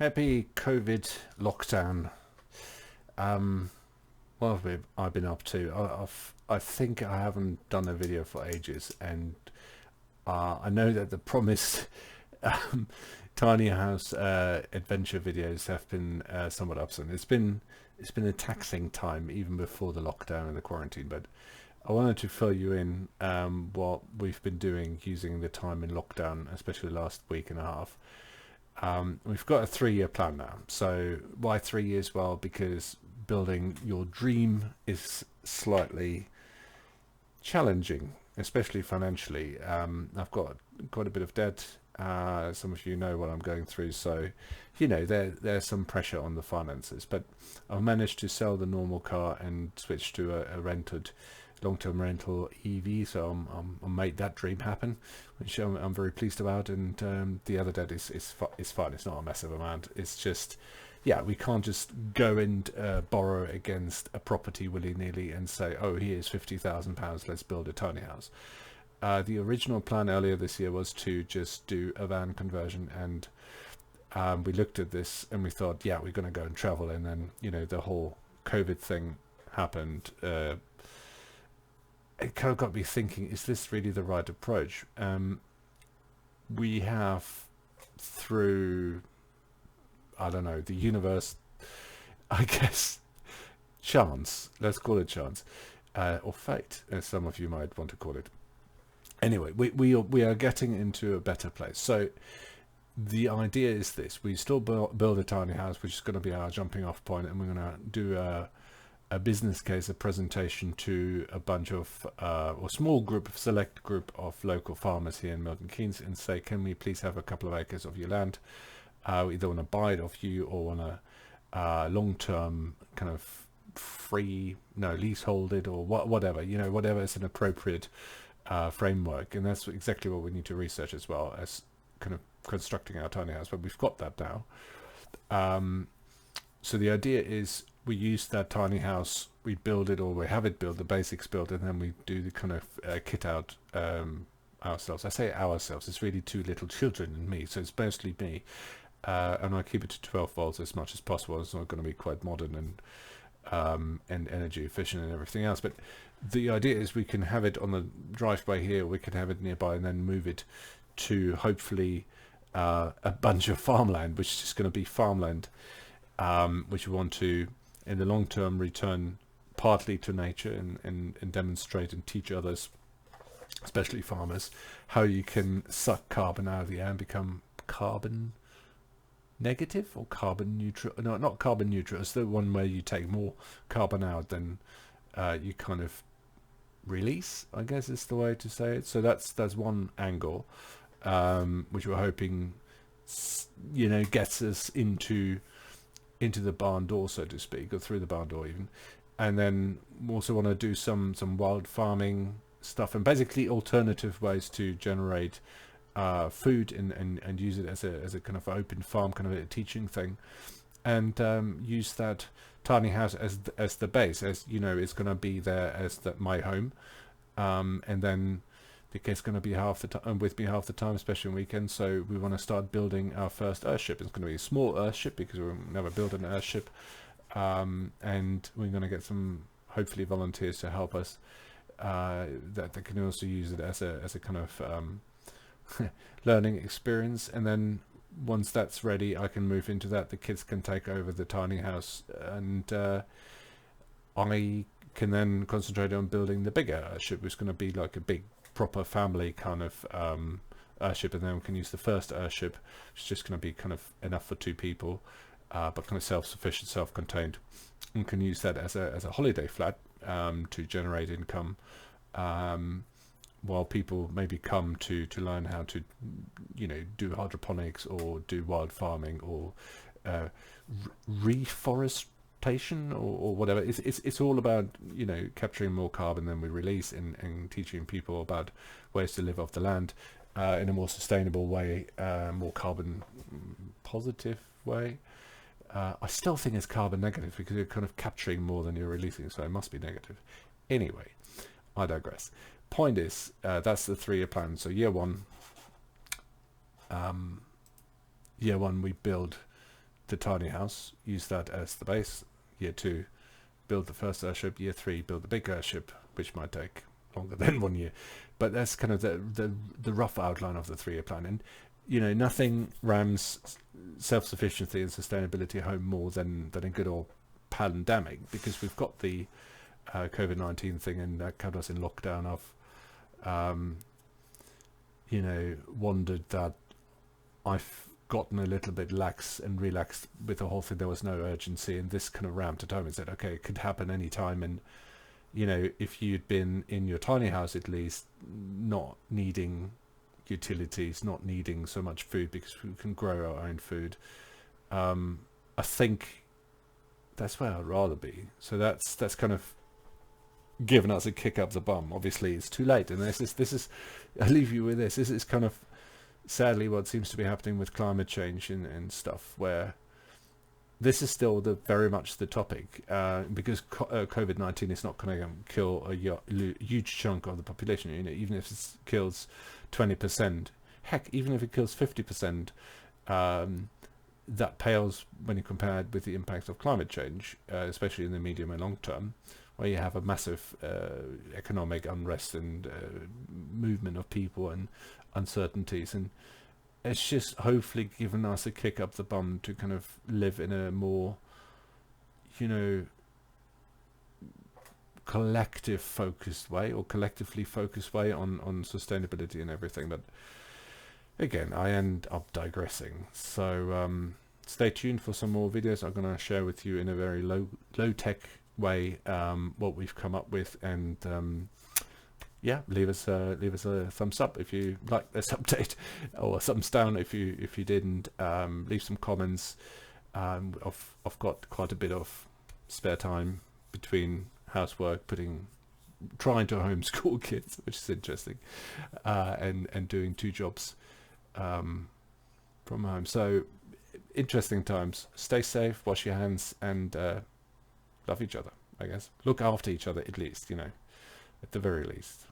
Happy COVID lockdown. Um, what have I been up to? I think I haven't done a video for ages, and I know that the promised um, tiny house adventure videos have been somewhat absent. It's been a taxing time even before the lockdown and the quarantine, but I wanted to fill you in what we've been doing using the time in lockdown, especially the last week and a half. We've got a 3-year plan now. So why 3 years? Well, because building your dream is slightly challenging, especially financially. I've got quite a bit of debt. Some of you know what I'm going through, so there's some pressure on the finances. But I've managed to sell the normal car and switch to a rented long-term rental Evie, so I made that dream happen, which I'm very pleased about. And the other debt is fine. It's not a massive amount. It's just, yeah, we can't just go and borrow against a property willy-nilly and say, oh, here's £50,000, let's build a tiny house. The original plan earlier this year was to just do a van conversion, and we looked at this and we thought, yeah, we're going to go and travel. And then the whole COVID thing happened. It kind of got me thinking, is this really the right approach? We have, through, I don't know, the universe, I guess, chance, let's call it chance, or fate, as some of you might want to call it. Anyway, we are getting into a better place. So the idea is this: we still build a tiny house, which is going to be our jumping off point, and we're going to do a business case, a presentation to a bunch of or small group, select group of local farmers here in Milton Keynes, and say, can we please have a couple of acres of your land? We either want to buy it off you or want to long-term kind of leasehold it, or whatever, whatever is an appropriate framework. And that's exactly what we need to research as well as kind of constructing our tiny house. But we've got that now. So the idea is, we use that tiny house, we build it, or we have it built, the basics built, and then we do the kind of kit out ourselves. I say ourselves, it's really two little children and me, so it's mostly me. And I keep it to 12 volts as much as possible. It's not going to be quite modern and energy efficient and everything else. But the idea is, we can have it on the driveway here, we can have it nearby, and then move it to hopefully a bunch of farmland, which is just going to be farmland, which we want to, in the long term, return partly to nature and demonstrate and teach others, especially farmers, how you can suck carbon out of the air and become carbon negative or carbon neutral. No, not carbon neutral. It's the one where you take more carbon out than you kind of release, I guess is the way to say it. So that's one angle, which we're hoping gets us into the barn door, so to speak, or through the barn door even. And then we also want to do some wild farming stuff, and basically alternative ways to generate food, and use it as a kind of open farm, kind of a teaching thing, and use that tiny house as the base, as it's going to be there as my home, and then the kid's going to be half the time with me half the time, especially on weekends. So we want to start building our first earthship. It's going to be a small earthship because we've never built an earthship, and we're going to get some, hopefully, volunteers to help us, that they can also use it as a kind of learning experience. And then once that's ready, I can move into that. The kids can take over the tiny house, and I can then concentrate on building the bigger airship, which is going to be like a big proper family kind of airship. And then we can use the first airship, which is just going to be kind of enough for 2 people, but kind of self-sufficient, self-contained, and can use that as a holiday flat to generate income, while people maybe come to learn how to do hydroponics or do wild farming, or reforestation, or whatever. It's all about capturing more carbon than we release, and teaching people about ways to live off the land in a more sustainable way, more carbon positive way. I still think it's carbon negative because you're kind of capturing more than you're releasing, so it must be negative. Anyway, I digress. Point is, that's the 3-year plan. So year one we build the tiny house, use that as the base. Year 2, build the first airship. Year 3, build the big airship, which might take longer than 1 year. But that's kind of the rough outline of the 3-year plan. And nothing rams self-sufficiency and sustainability home more than a good old pandemic, because we've got the COVID-19 thing, and that kept us in lockdown. I've wondered that I've gotten a little bit lax and relaxed with the whole thing. There was no urgency, and this kind of rammed it home and said, okay, it could happen any time. And if you'd been in your tiny house, at least, not needing utilities, not needing so much food, because we can grow our own food, I think that's where I'd rather be. So that's kind of given us a kick up the bum. Obviously it's too late, and this is I leave you with this is kind of sadly what seems to be happening with climate change and stuff, where this is still very much the topic, because COVID-19 is not going to kill a huge chunk of the population. Even if it kills 20%, heck, even if it kills 50%, that pales when you compare it with the impact of climate change, especially in the medium and long term, where you have a massive economic unrest and movement of people and uncertainties. And it's just hopefully given us a kick up the bum to kind of live in a more, collective focused way, or collectively focused way on sustainability and everything. But again, I end up digressing. So stay tuned for some more videos. I'm going to share with you in a very low tech way what we've come up with, and yeah, leave us a thumbs up if you like this update, or a thumbs down if you didn't. Leave some comments. I've got quite a bit of spare time between housework, trying to homeschool kids, which is interesting, and doing 2 jobs from home. So interesting times. Stay safe, wash your hands, and love each other, I guess. Look after each other, at least, at the very least.